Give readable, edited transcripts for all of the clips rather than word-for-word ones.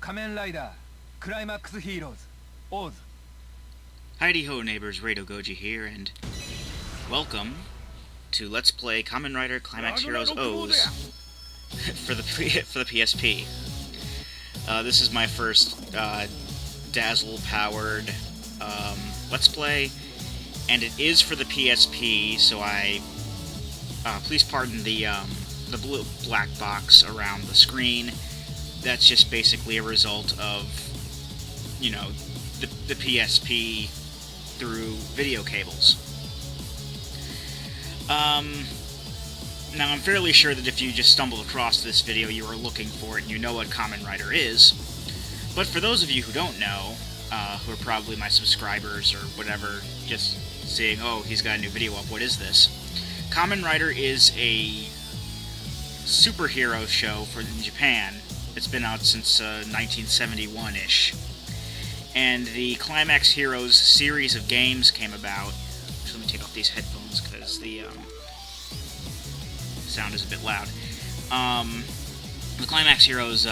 Kamen Rider Climax Heroes OOO. Heidi ho neighbors, Radio Goji here, and welcome to Let's Play Kamen Rider Climax Heroes OOOs for the PSP. This is my first Dazzle-powered Let's Play, and it is for the PSP, so please pardon the blue black box around the screen. That's just basically a result of, you know, the PSP through video cables. Now I'm fairly sure that if you just stumbled across this video, you are looking for it and you know what Kamen Rider is. But for those of you who don't know, who are probably my subscribers or whatever, just seeing, oh, he's got a new video up, what is this? Kamen Rider is a superhero show in Japan. It's been out since 1971-ish. And the Climax Heroes series of games came about. So let me take off these headphones because the sound is a bit loud. The Climax Heroes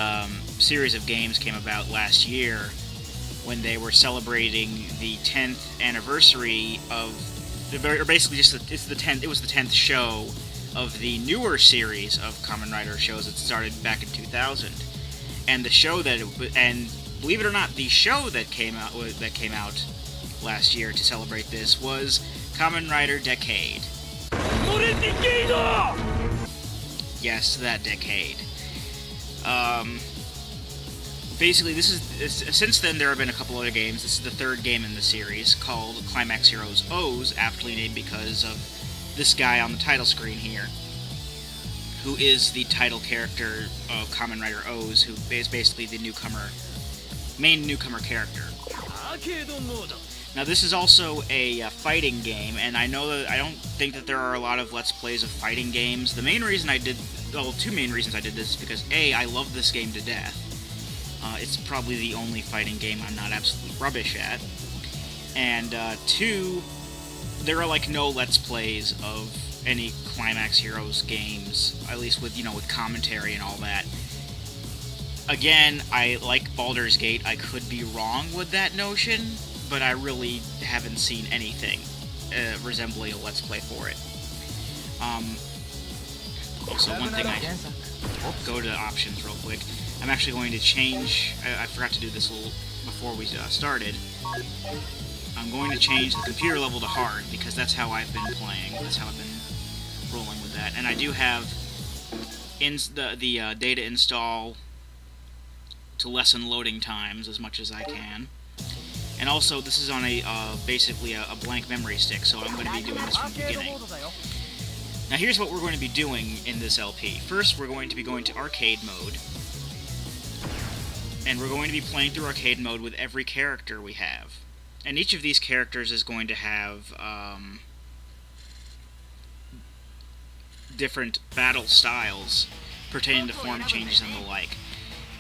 series of games came about last year when they were celebrating the 10th anniversary of, or basically just it was the 10th show of the newer series of Kamen Rider shows that started back in 2000. And the show and believe it or not, the show that came out last year to celebrate this was Kamen Rider Decade. Yes, that decade. Basically, since then there have been a couple other games. This is the third game in the series, called Climax Heroes OOOs, aptly named because of this guy on the title screen here, who is the title character of Kamen Rider OOOs, who is basically the main newcomer character. Now this is also a fighting game, and I know that I don't think that there are a lot of Let's Plays of fighting games. The main reason two main reasons I did this is because A, I love this game to death. It's probably the only fighting game I'm not absolutely rubbish at. And two, there are like no Let's Plays of any Climax Heroes games, at least with commentary and all that. Again, I like Baldur's Gate. I could be wrong with that notion, but I really haven't seen anything resembling a Let's Play for it. Also, one thing go to options real quick. I'm actually going to change. I forgot to do this a little before we started. I'm going to change the computer level to hard because that's how I've been playing. That's how I've been rolling with that. And I do have the data install to lessen loading times as much as I can. And also, this is on basically a blank memory stick, so I'm going to be doing this from the beginning. Now here's what we're going to be doing in this LP. First, we're going to be going to arcade mode. And we're going to be playing through arcade mode with every character we have. And each of these characters is going to have different battle styles pertaining to form changes and the like.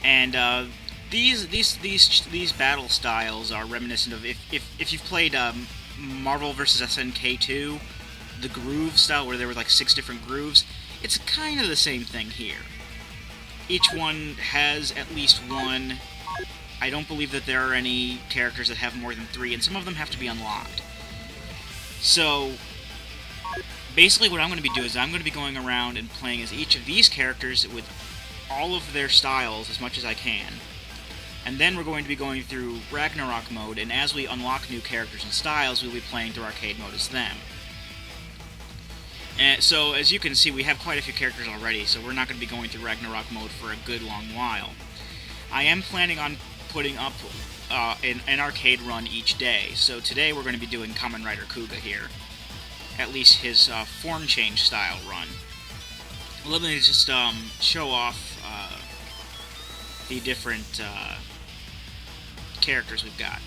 And these battle styles are reminiscent of if you've played Marvel vs. SNK 2, the groove style where there were like 6 different grooves. It's kind of the same thing here. Each one has at least one. I don't believe that there are any characters that have more than 3, and some of them have to be unlocked. So basically what I'm going to be doing is I'm going to be going around and playing as each of these characters with all of their styles as much as I can. And then we're going to be going through Ragnarok mode, and as we unlock new characters and styles, we'll be playing through arcade mode as them. And so, as you can see, we have quite a few characters already, so we're not going to be going through Ragnarok mode for a good long while. I am planning on putting up an arcade run each day, so today we're going to be doing Kamen Rider Kuga here. At least his form change style run. Let me just show off the different characters we've got.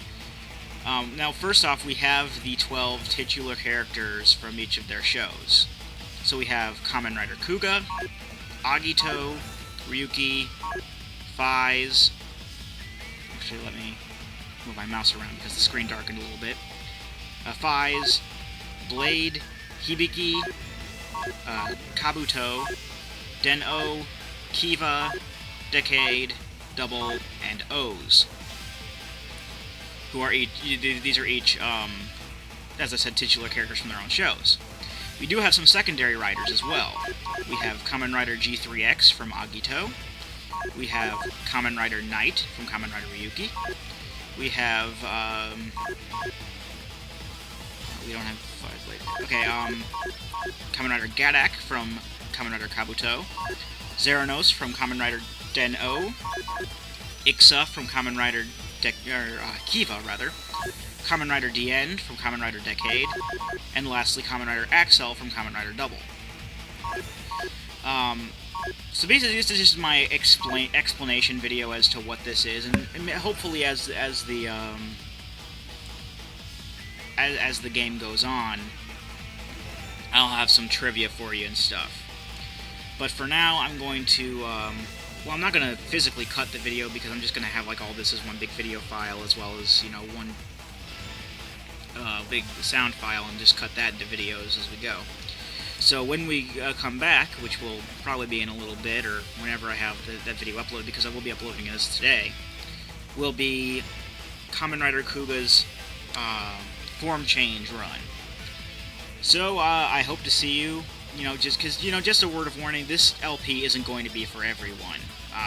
Now, first off, we have the 12 titular characters from each of their shows. So we have Kamen Rider Kuga, Agito, Ryuki, Faiz. Actually, let me move my mouse around because the screen darkened a little bit. Faiz, Blade, Hibiki, Kabuto, Den-O, Kiva, Decade, Double, and O's, who are each, these are each, as I said, titular characters from their own shows. We do have some secondary riders as well. We have Kamen Rider G3X from Agito. We have Kamen Rider Knight from Kamen Rider Ryuki. We have, we don't have 5 later. Okay, Kamen Rider Gadak from Kamen Rider Kabuto. Zeranos from Kamen Rider Den-O. Ixa from Kamen Rider Kiva, rather. Kamen Rider DN from Kamen Rider Decade. And lastly, Kamen Rider Axel from Kamen Rider Double. So basically, this is just my explanation video as to what this is, and hopefully, as the game goes on, I'll have some trivia for you and stuff. But for now, I'm going to, well, I'm not going to physically cut the video because I'm just going to have like all this as one big video file, as well as, you know, one big sound file, and just cut that into videos as we go. So when we come back, which will probably be in a little bit, or whenever I have that video uploaded, because I will be uploading this today, will be Kamen Rider Kuga's form change run. So I hope to see you. You know, just because, you know, just a word of warning, this LP isn't going to be for everyone.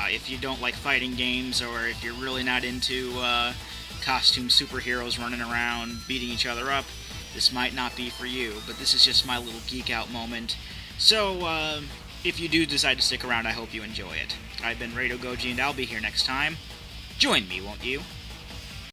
If you don't like fighting games, or if you're really not into costume superheroes running around beating each other up, this might not be for you, but this is just my little geek out moment. So, if you do decide to stick around, I hope you enjoy it. I've been Radio Goji, and I'll be here next time. Join me, won't you?